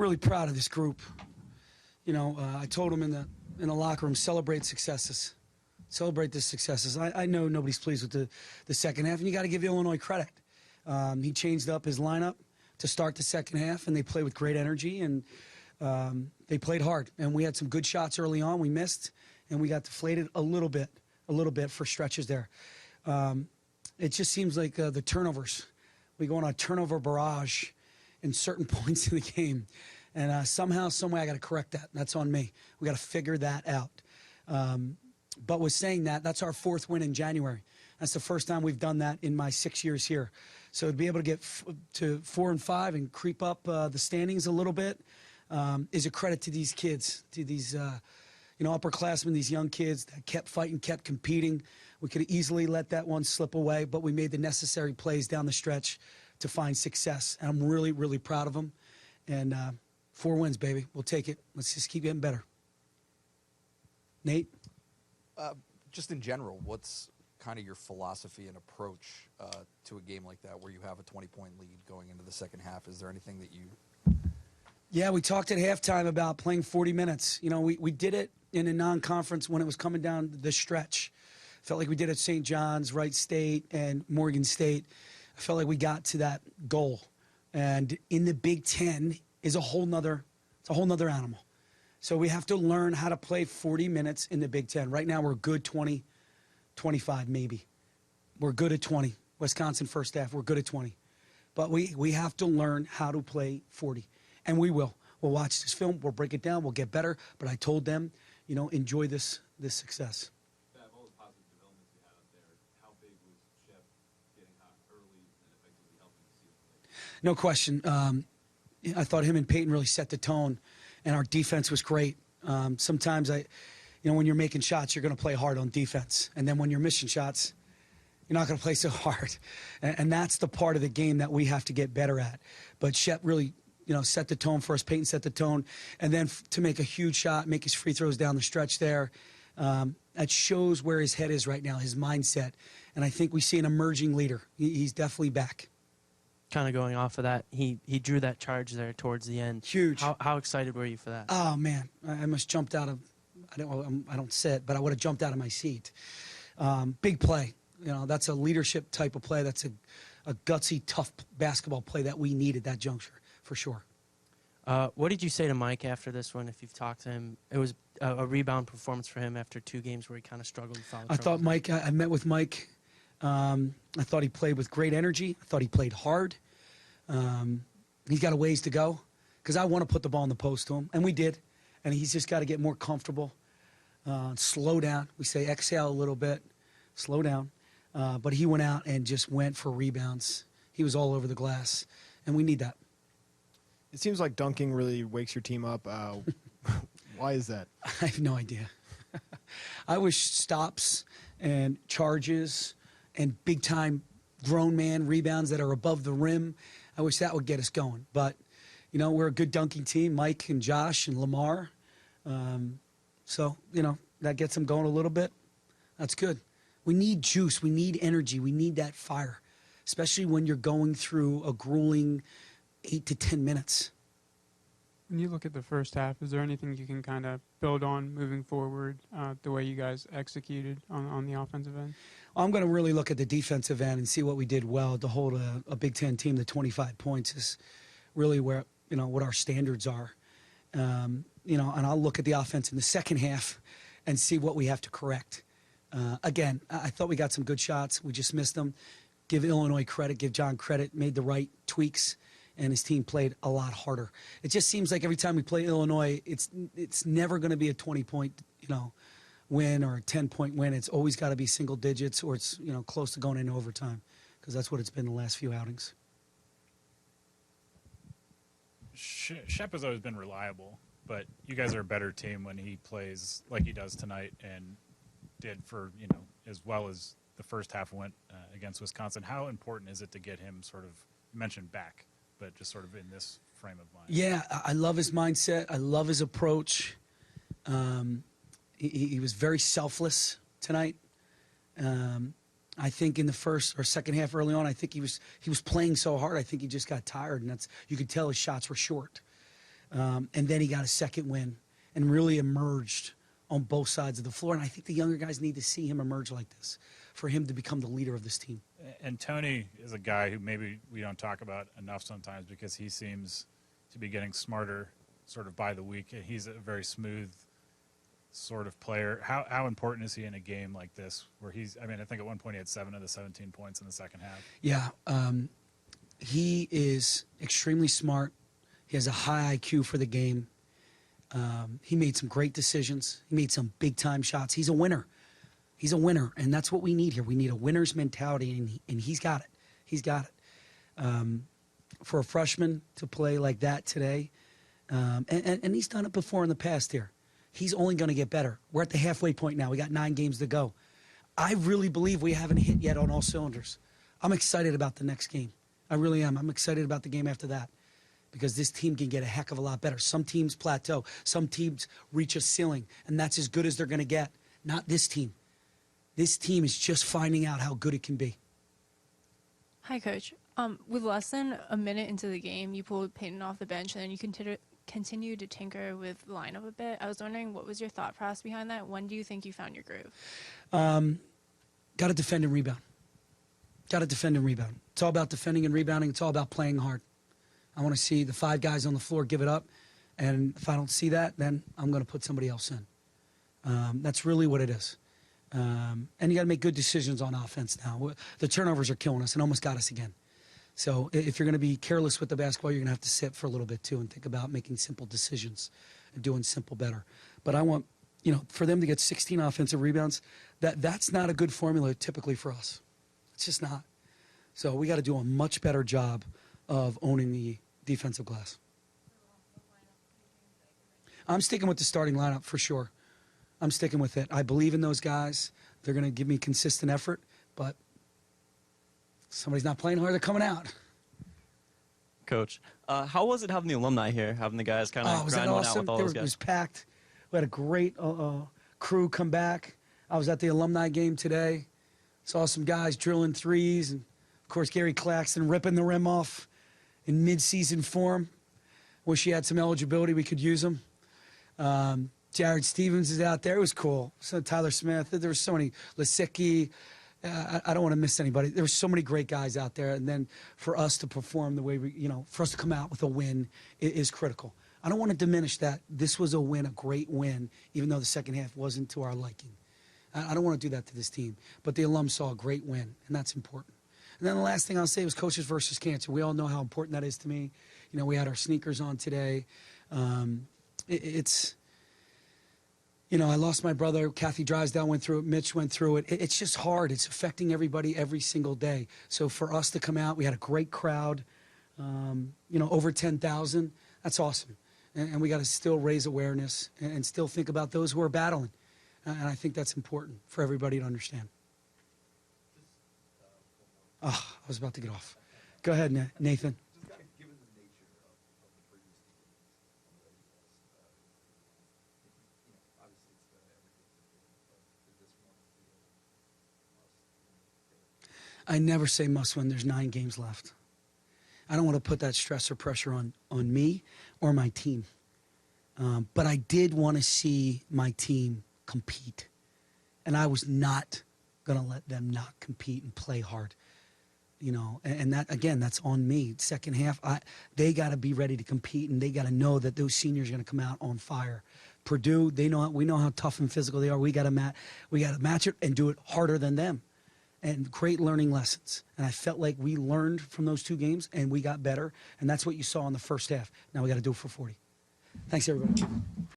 really proud of this group. You know, I told them in the locker room, celebrate successes. Celebrate the successes. I know nobody's pleased with the second half, and you got to give Illinois credit. He changed up his lineup to start the second half, and they played with great energy, and they played hard. And we had some good shots early on. We missed, and we got deflated a little bit for stretches there. It just seems like the turnovers. We go on a turnover barrage in certain points in the game. And somehow, someway, I got to correct that. That's on me. We got to figure that out. But with saying that, that's our 4th win in January. That's the first time we've done that in my 6 years here. So to be able to get to 4 and 5 and creep up the standings a little bit is a credit to these kids, to these upperclassmen, these young kids that kept fighting, kept competing. We could have easily let that one slip away, but we made the necessary plays down the stretch to find success. And I'm really, really proud of them. And 4 wins, baby. We'll take it. Let's just keep getting better. Nate? Just in general, what's kind of your philosophy and approach to a game like that where you have a 20-point lead going into the second half? Is there anything that you... Yeah, we talked at halftime about playing 40 minutes. You know, we did it in a non-conference when it was coming down the stretch. Felt like we did at St. John's, Wright State, and Morgan State. I felt like we got to that goal. And in the Big Ten is a whole nother animal. So we have to learn how to play 40 minutes in the Big Ten. Right now we're good 20, 25 maybe. We're good at 20. Wisconsin first half, we're good at 20. But we have to learn how to play 40. And we will. We'll watch this film. We'll break it down. We'll get better. But I told them, you know, enjoy this success. All the positive developments you had up there, how big was Shep getting hot early and effectively helping to seal the play? No question. I thought him and Peyton really set the tone, and our defense was great. Sometimes when you're making shots, you're going to play hard on defense. And then when you're missing shots, you're not going to play so hard. And that's the part of the game that we have to get better at. But Shep really, set the tone for us. Peyton set the tone. And then to make a huge shot, make his free throws down the stretch there, that shows where his head is right now, his mindset. And I think we see an emerging leader. He's definitely back. Kind of going off of that, he drew that charge there towards the end. Huge. How excited were you for that? Oh, man. I almost jumped out of, I don't sit, but I would have jumped out of my seat. Big play. That's a leadership type of play. That's a gutsy, tough basketball play that we needed that juncture, for sure. What did you say to Mike after this one, if you've talked to him? It was a rebound performance for him after 2 games where he kind of struggled with foul trouble. I thought Mike, I met with Mike. I thought he played with great energy. I thought he played hard. He's got a ways to go because I want to put the ball in the post to him, and we did. And he's just got to get more comfortable, slow down. We say exhale a little bit, slow down. But he went out and just went for rebounds. He was all over the glass, and we need that. It seems like dunking really wakes your team up. Why is that? I have no idea. I wish stops and charges and big-time grown man rebounds that are above the rim, I wish that would get us going. But, we're a good dunking team, Mike and Josh and Lamar. So, that gets them going a little bit. That's good. We need juice. We need energy. We need that fire, especially when you're going through a grueling 8 to 10 minutes. When you look at the first half, is there anything you can kind of build on moving forward, the way you guys executed on the offensive end? I'm going to really look at the defensive end and see what we did well to hold a Big Ten team to 25 points is really where, what our standards are. And I'll look at the offense in the second half and see what we have to correct. Again, I thought we got some good shots. We just missed them. Give Illinois credit, give John credit, made the right tweaks, and his team played a lot harder. It just seems like every time we play Illinois, it's never going to be a 20-point, win or a 10-point win. It's always got to be single digits or it's, close to going into overtime because that's what it's been the last few outings. Shep has always been reliable, but you guys are a better team when he plays like he does tonight and did for, as well as the first half went against Wisconsin. How important is it to get him sort of mentioned back, but just sort of in this frame of mind? Yeah, I love his mindset. I love his approach. He was very selfless tonight. I think in the first or second half early on, I think he was playing so hard. I think he just got tired, and you could tell his shots were short. And then he got a second win and really emerged on both sides of the floor. And I think the younger guys need to see him emerge like this for him to become the leader of this team. And Tony is a guy who maybe we don't talk about enough sometimes because he seems to be getting smarter sort of by the week. He's a very smooth sort of player. How important is he in a game like this where I think at one point he had 7 of the 17 points in the second half. Yeah, he is extremely smart. He has a high IQ for the game. He made some great decisions. He made some big-time shots. He's a winner. He's a winner, and that's what we need here. We need a winner's mentality, and he's got it. He's got it. For a freshman to play like that today, and he's done it before in the past here. He's only going to get better. We're at the halfway point now. We got 9 games to go. I really believe we haven't hit yet on all cylinders. I'm excited about the next game. I really am. I'm excited about the game after that because this team can get a heck of a lot better. Some teams plateau. Some teams reach a ceiling, and that's as good as they're going to get. Not this team. This team is just finding out how good it can be. Hi, Coach. With less than a minute into the game, you pulled Peyton off the bench, and then you continued to tinker with the lineup a bit. I was wondering, what was your thought process behind that? When do you think you found your groove? Got to defend and rebound. Got to defend and rebound. It's all about defending and rebounding. It's all about playing hard. I want to see the 5 guys on the floor give it up, and if I don't see that, then I'm going to put somebody else in. That's really what it is. And you got to make good decisions on offense now. The turnovers are killing us and almost got us again. So if you're going to be careless with the basketball, you're going to have to sit for a little bit too and think about making simple decisions and doing simple better. But I want, for them to get 16 offensive rebounds, that's not a good formula typically for us. It's just not. So we got to do a much better job of owning the defensive glass. I'm sticking with the starting lineup for sure. I'm sticking with it. I believe in those guys. They're going to give me consistent effort, but somebody's not playing hard. They're coming out. Coach, how was it having the alumni here, having the guys kind of was that grind one out awesome? with all those It guys? was packed. We had a great crew come back. I was at the alumni game today. Saw some guys drilling threes, and of course Gary Claxton ripping the rim off in mid-season form. Wish he had some eligibility. We could use him. Jared Stevens is out there. It was cool. So Tyler Smith. There were so many. Lisicki. I don't want to miss anybody. There were so many great guys out there. And then for us to perform the way for us to come out with a win is critical. I don't want to diminish that. This was a win, a great win, even though the second half wasn't to our liking. I don't want to do that to this team. But the alums saw a great win, and that's important. And then the last thing I'll say was coaches versus cancer. We all know how important that is to me. We had our sneakers on today. I lost my brother. Kathy Drysdale went through it. Mitch went through it. It's just hard. It's affecting everybody every single day. So for us to come out, we had a great crowd, over 10,000. That's awesome. And we got to still raise awareness and still think about those who are battling. And I think that's important for everybody to understand. Oh, I was about to get off. Go ahead, Nathan. Just kind of given the nature of the previous teams, obviously it's everything's important, but did this one feel must win? I never say must win. There's 9 games left. I don't want to put that stress or pressure on me or my team. But I did want to see my team compete. And I was not going to let them not compete and play hard. And that, again, that's on me. Second half, they got to be ready to compete, and they got to know that those seniors are going to come out on fire. Purdue, we know how tough and physical they are. We got to match it and do it harder than them. And great learning lessons. And I felt like we learned from those 2 games, and we got better. And that's what you saw in the first half. Now we got to do it for 40. Thanks, everybody.